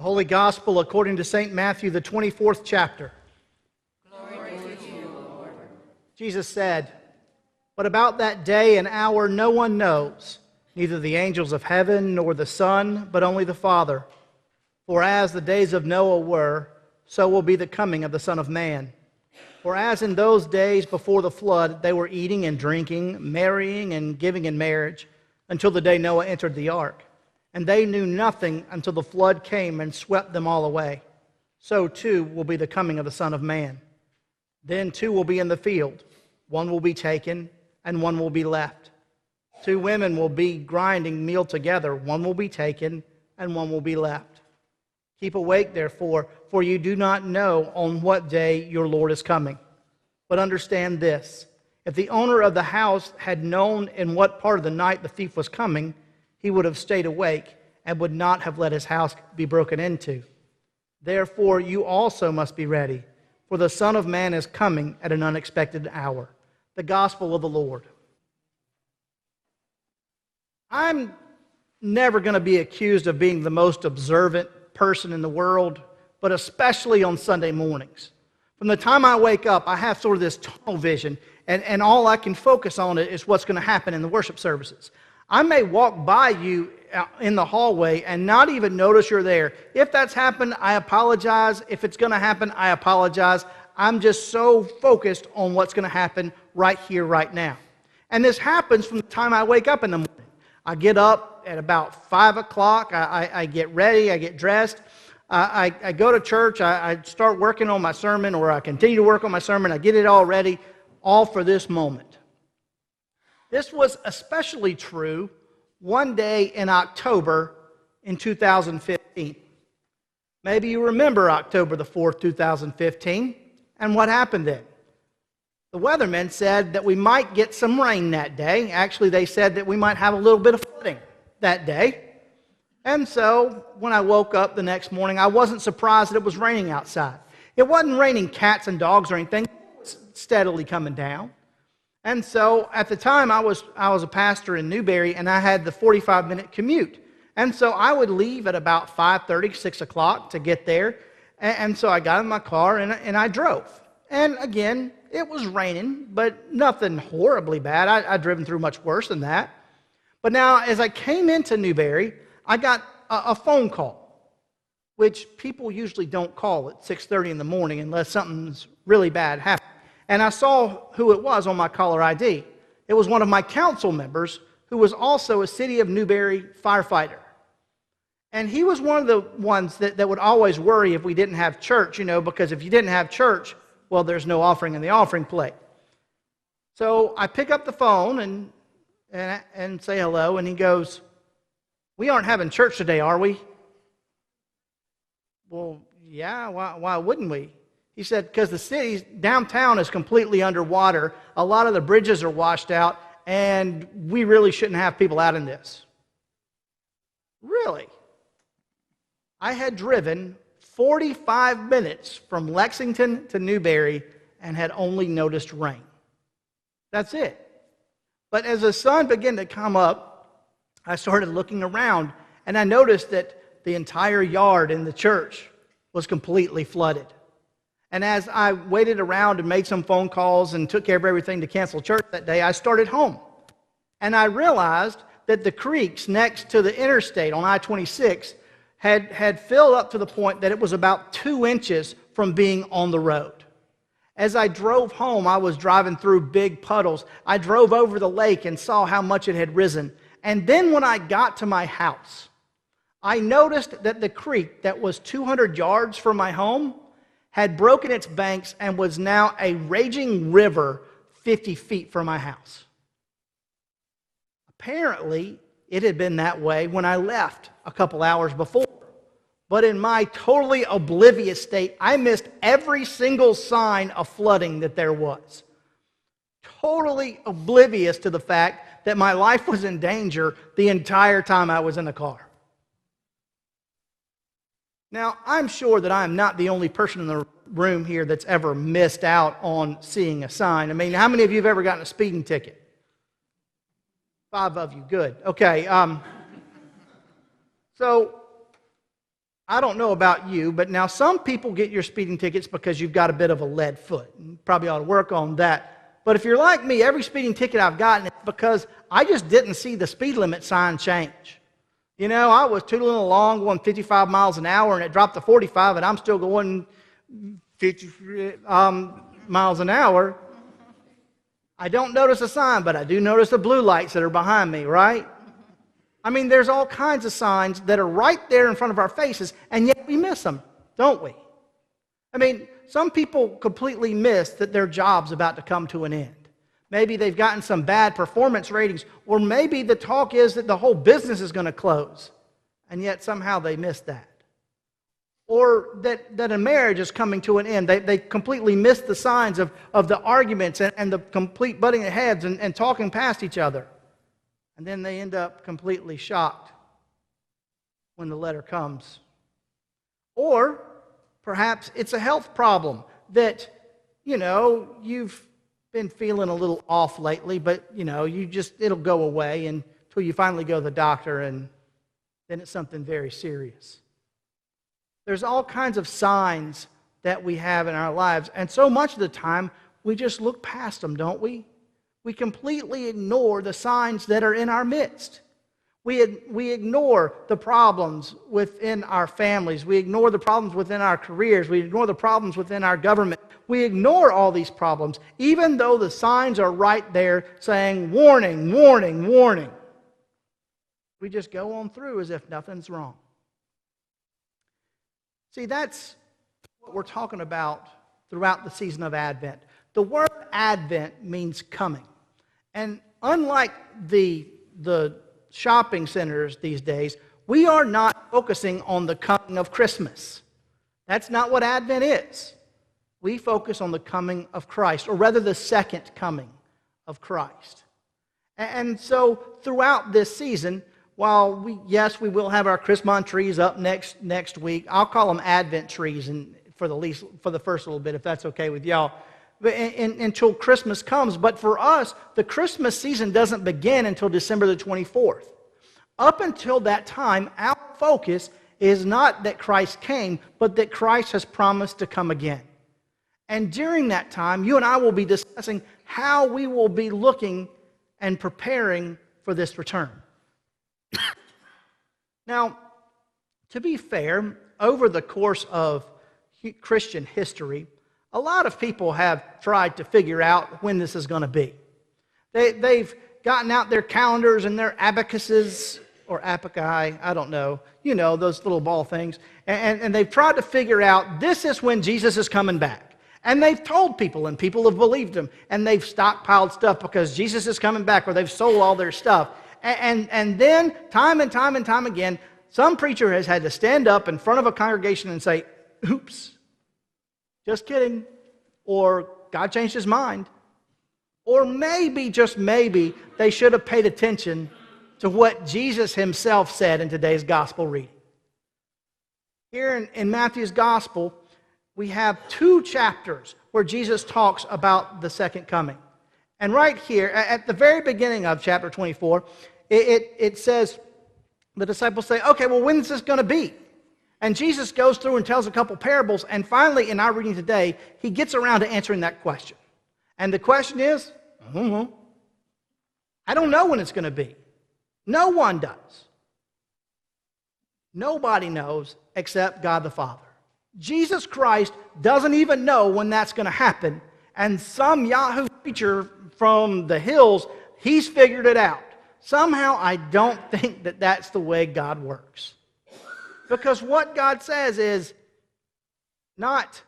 The Holy Gospel according to St. Matthew, the 24th chapter. Glory to you, Lord. Jesus said, "But about that day and hour no one knows, neither the angels of heaven nor the Son, but only the Father. For as the days of Noah were, so will be the coming of the Son of Man. For as in those days before the flood they were eating and drinking, marrying and giving in marriage, until the day Noah entered the ark. And they knew nothing until the flood came and swept them all away. So too will be the coming of the Son of Man. Then two will be in the field. One will be taken, and one will be left. Two women will be grinding meal together. One will be taken, and one will be left. Keep awake, therefore, for you do not know on what day your Lord is coming. But understand this, if the owner of the house had known in what part of the night the thief was coming, he would have stayed awake and would not have let his house be broken into. Therefore, you also must be ready, for the Son of Man is coming at an unexpected hour." The Gospel of the Lord. I'm never going to be accused of being the most observant person in the world, but especially on Sunday mornings. From the time I wake up, I have sort of this tunnel vision, and all I can focus on is what's going to happen in the worship services. I may walk by you in the hallway and not even notice you're there. If that's happened, I apologize. If it's going to happen, I apologize. I'm just so focused on what's going to happen right here, right now. And this happens from the time I wake up in the morning. I get up at about 5 o'clock. I get ready. I get dressed. I go to church. I start working on my sermon, or I continue to work on my sermon. I get it all ready, all for this moment. This was especially true one day in October in 2015. Maybe you remember October the 4th, 2015, and what happened then. The weathermen said that we might get some rain that day. Actually, they said that we might have a little bit of flooding that day. And so, when I woke up the next morning, I wasn't surprised that it was raining outside. It wasn't raining cats and dogs or anything. It was steadily coming down. And so, at the time, I was a pastor in Newberry, and I had the 45-minute commute. And so, I would leave at about 5:30, 6 o'clock to get there. And so, I got in my car, and I drove. And again, it was raining, but nothing horribly bad. I'd driven through much worse than that. But now, as I came into Newberry, I got a phone call, which people usually don't call at 6:30 in the morning unless something's really bad happened. And I saw who it was on my caller ID. It was one of my council members who was also a City of Newberry firefighter. And he was one of the ones that would always worry if we didn't have church, because if you didn't have church, well, there's no offering in the offering plate. So I pick up the phone and say hello, and he goes, "We aren't having church today, are we?" Well, yeah, why wouldn't we? He said, "Because the city's downtown is completely underwater. A lot of the bridges are washed out, and we really shouldn't have people out in this." Really? I had driven 45 minutes from Lexington to Newberry and had only noticed rain. That's it. But as the sun began to come up, I started looking around, and I noticed that the entire yard in the church was completely flooded. And as I waited around and made some phone calls and took care of everything to cancel church that day, I started home. And I realized that the creeks next to the interstate on I-26 had filled up to the point that it was about 2 inches from being on the road. As I drove home, I was driving through big puddles. I drove over the lake and saw how much it had risen. And then when I got to my house, I noticed that the creek that was 200 yards from my home had broken its banks and was now a raging river 50 feet from my house. Apparently, it had been that way when I left a couple hours before. But in my totally oblivious state, I missed every single sign of flooding that there was. Totally oblivious to the fact that my life was in danger the entire time I was in the car. Now, I'm sure that I'm not the only person in the room here that's ever missed out on seeing a sign. I mean, how many of you have ever gotten a speeding ticket? 5 of you, good. Okay. So I don't know about you, but now some people get your speeding tickets because you've got a bit of a lead foot. You probably ought to work on that. But if you're like me, every speeding ticket I've gotten is because I just didn't see the speed limit sign change. You know, I was tootling along going 55 miles an hour and it dropped to 45 and I'm still going 50 miles an hour. I don't notice a sign, but I do notice the blue lights that are behind me, right? I mean, there's all kinds of signs that are right there in front of our faces, and yet we miss them, don't we? I mean, some people completely miss that their job's about to come to an end. Maybe they've gotten some bad performance ratings, or maybe the talk is that the whole business is going to close, and yet somehow they miss that. Or that a marriage is coming to an end. They completely miss the signs of the arguments and the complete butting of heads and talking past each other. And then they end up completely shocked when the letter comes. Or perhaps it's a health problem that, you know, you've been feeling a little off lately, but, you know, it'll go away until you finally go to the doctor, and then it's something very serious. There's all kinds of signs that we have in our lives, and so much of the time we just look past them, don't we? We completely ignore the signs that are in our midst. We ignore the problems within our families. We ignore the problems within our careers. We ignore the problems within our government. We ignore all these problems, even though the signs are right there saying, warning, warning, warning. We just go on through as if nothing's wrong. See, that's what we're talking about throughout the season of Advent. The word Advent means coming. And unlike the shopping centers these days, we are not focusing on the coming of Christmas. That's not what Advent is. We focus on the coming of Christ, or rather the second coming of Christ. And so throughout this season, while we will have our Christmas trees up next week. I'll call them Advent trees for the first little bit, if that's okay with y'all. Until Christmas comes. But for us, the Christmas season doesn't begin until December the 24th. Up until that time, our focus is not that Christ came, but that Christ has promised to come again. And during that time, you and I will be discussing how we will be looking and preparing for this return. Now, to be fair, over the course of Christian history, a lot of people have tried to figure out when this is going to be. They've gotten out their calendars and their abacuses, or abaci, I don't know, you know, those little ball things, and they've tried to figure out this is when Jesus is coming back. And they've told people, and people have believed them, and they've stockpiled stuff because Jesus is coming back, or they've sold all their stuff. And then, time and time and time again, some preacher has had to stand up in front of a congregation and say, oops, just kidding, or God changed his mind. Or maybe, just maybe, they should have paid attention to what Jesus himself said in today's gospel reading. Here in Matthew's gospel, we have 2 chapters where Jesus talks about the second coming. And right here, at the very beginning of chapter 24, it says, the disciples say, okay, well, when is this going to be? And Jesus goes through and tells a couple parables, and finally, in our reading today, he gets around to answering that question. And the question is, I don't know when it's going to be. No one does. Nobody knows except God the Father. Jesus Christ doesn't even know when that's going to happen, and some Yahoo preacher from the hills, he's figured it out. Somehow, I don't think that that's the way God works. Because what God says is not,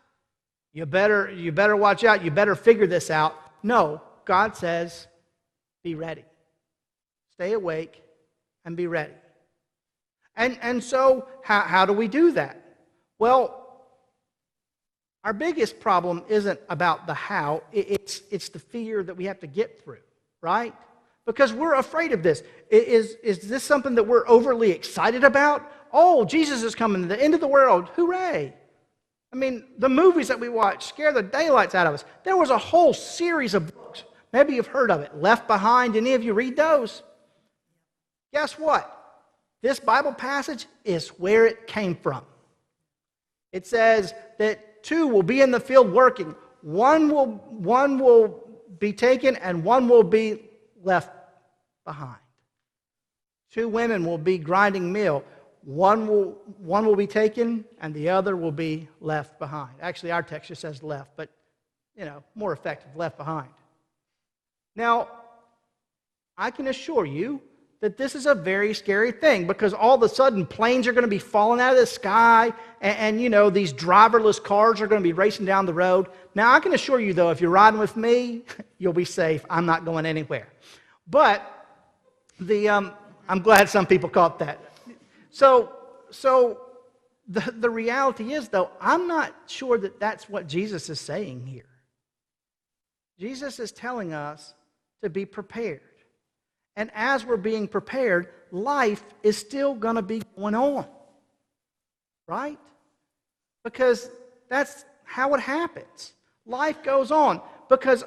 you better watch out, you better figure this out. No, God says, be ready. Stay awake and be ready. And so, how do we do that? Well, our biggest problem isn't about the how, it's the fear that we have to get through, right? Because we're afraid of this. Is this something that we're overly excited about? Oh, Jesus is coming, the end of the world, hooray. I mean, the movies that we watch scare the daylights out of us. There was a whole series of books, maybe you've heard of it, Left Behind. Any of you read those? Guess what? This Bible passage is where it came from. It says that 2 will be in the field working. One will be taken and one will be left behind. 2 women will be grinding meal. One will be taken and the other will be left behind. Actually, our text just says left, but more effective, left behind. Now, I can assure you that this is a very scary thing, because all of a sudden planes are going to be falling out of the sky, and these driverless cars are going to be racing down the road. Now, I can assure you, though, if you're riding with me, you'll be safe. I'm not going anywhere. But I'm glad some people caught that. So the reality is, though, I'm not sure that that's what Jesus is saying here. Jesus is telling us to be prepared. And as we're being prepared, life is still going to be going on. Right? Because that's how it happens. Life goes on. Because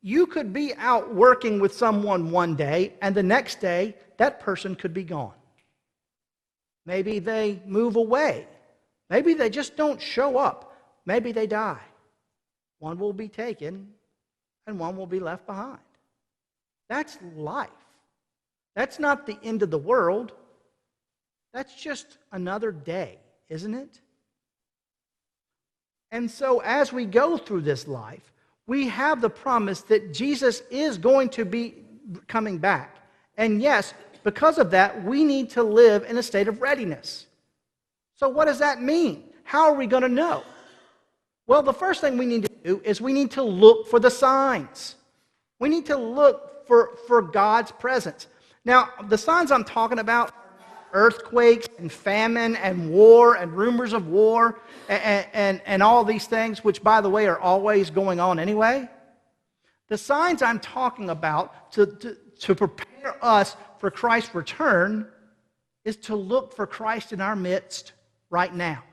you could be out working with someone one day, and the next day, that person could be gone. Maybe they move away. Maybe they just don't show up. Maybe they die. One will be taken, and one will be left behind. That's life. That's not the end of the world. That's just another day, isn't it? And so as we go through this life, we have the promise that Jesus is going to be coming back. And yes, because of that, we need to live in a state of readiness. So what does that mean? How are we going to know? Well, the first thing we need to do is we need to look for the signs. We need to look for God's presence. Now, the signs I'm talking about, earthquakes and famine and war and rumors of war and all these things, which, by the way, are always going on anyway. The signs I'm talking about to prepare us for Christ's return is to look for Christ in our midst right now.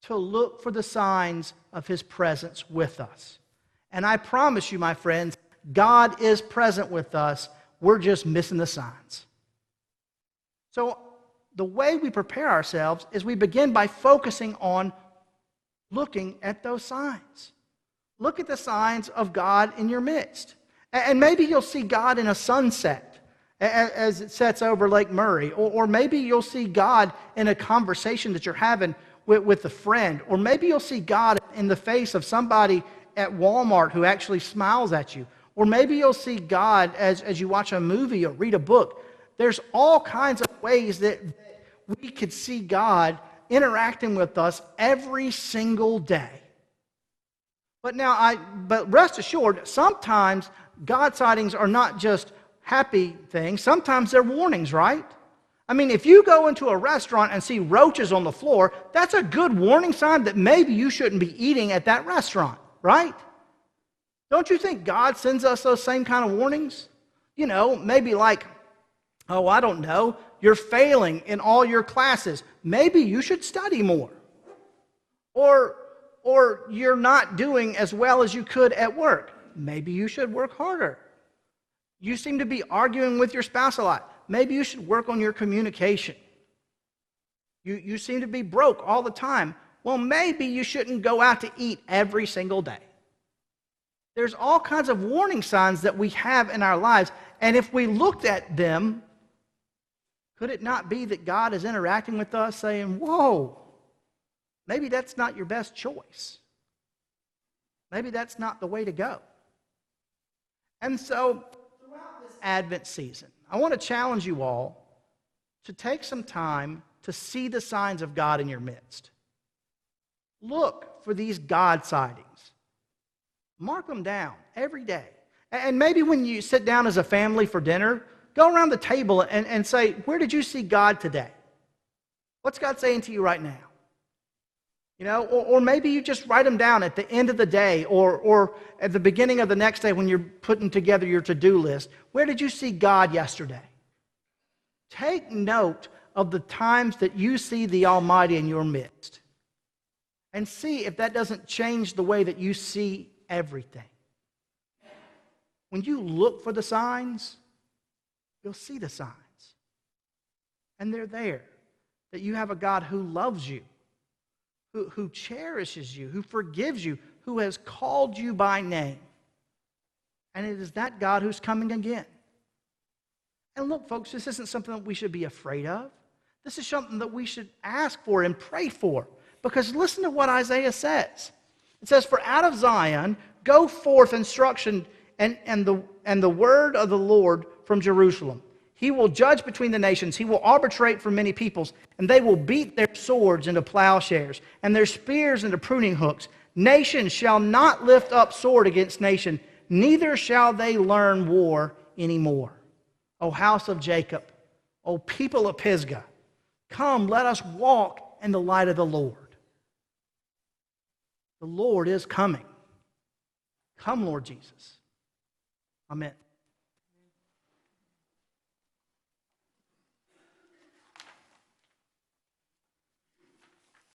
To look for the signs of His presence with us. And I promise you, my friends, God is present with us. We're just missing the signs. So the way we prepare ourselves is we begin by focusing on looking at those signs. Look at the signs of God in your midst. And maybe you'll see God in a sunset as it sets over Lake Murray. Or maybe you'll see God in a conversation that you're having with a friend. Or maybe you'll see God in the face of somebody at Walmart who actually smiles at you. Or maybe you'll see God as you watch a movie or read a book. There's all kinds of ways that we could see God interacting with us every single day. But rest assured, sometimes God sightings are not just happy things. Sometimes they're warnings, right? I mean, if you go into a restaurant and see roaches on the floor, that's a good warning sign that maybe you shouldn't be eating at that restaurant, right? Don't you think God sends us those same kind of warnings? Maybe like, I don't know, you're failing in all your classes. Maybe you should study more. Or you're not doing as well as you could at work. Maybe you should work harder. You seem to be arguing with your spouse a lot. Maybe you should work on your communication. You seem to be broke all the time. Well, maybe you shouldn't go out to eat every single day. There's all kinds of warning signs that we have in our lives, and if we looked at them, could it not be that God is interacting with us saying, whoa, maybe that's not your best choice. Maybe that's not the way to go. And so, throughout this Advent season, I want to challenge you all to take some time to see the signs of God in your midst. Look for these God sightings. Mark them down every day. And maybe when you sit down as a family for dinner, go around the table and say, where did you see God today? What's God saying to you right now? Or maybe you just write them down at the end of the day or at the beginning of the next day when you're putting together your to-do list. Where did you see God yesterday? Take note of the times that you see the Almighty in your midst. And see if that doesn't change the way that you see everything. When you look for the signs, you'll see the signs. And they're there. That you have a God who loves you. who cherishes you, who forgives you, who has called you by name. And it is that God who's coming again. And look, folks, this isn't something that we should be afraid of. This is something that we should ask for and pray for. Because listen to what Isaiah says. It says, "For out of Zion go forth instruction and the word of the Lord from Jerusalem. He will judge between the nations. He will arbitrate for many peoples, and they will beat their swords into plowshares and their spears into pruning hooks. Nation shall not lift up sword against nation, neither shall they learn war anymore. O house of Jacob, O people of Pisgah, come, let us walk in the light of the Lord." The Lord is coming. Come, Lord Jesus. Amen.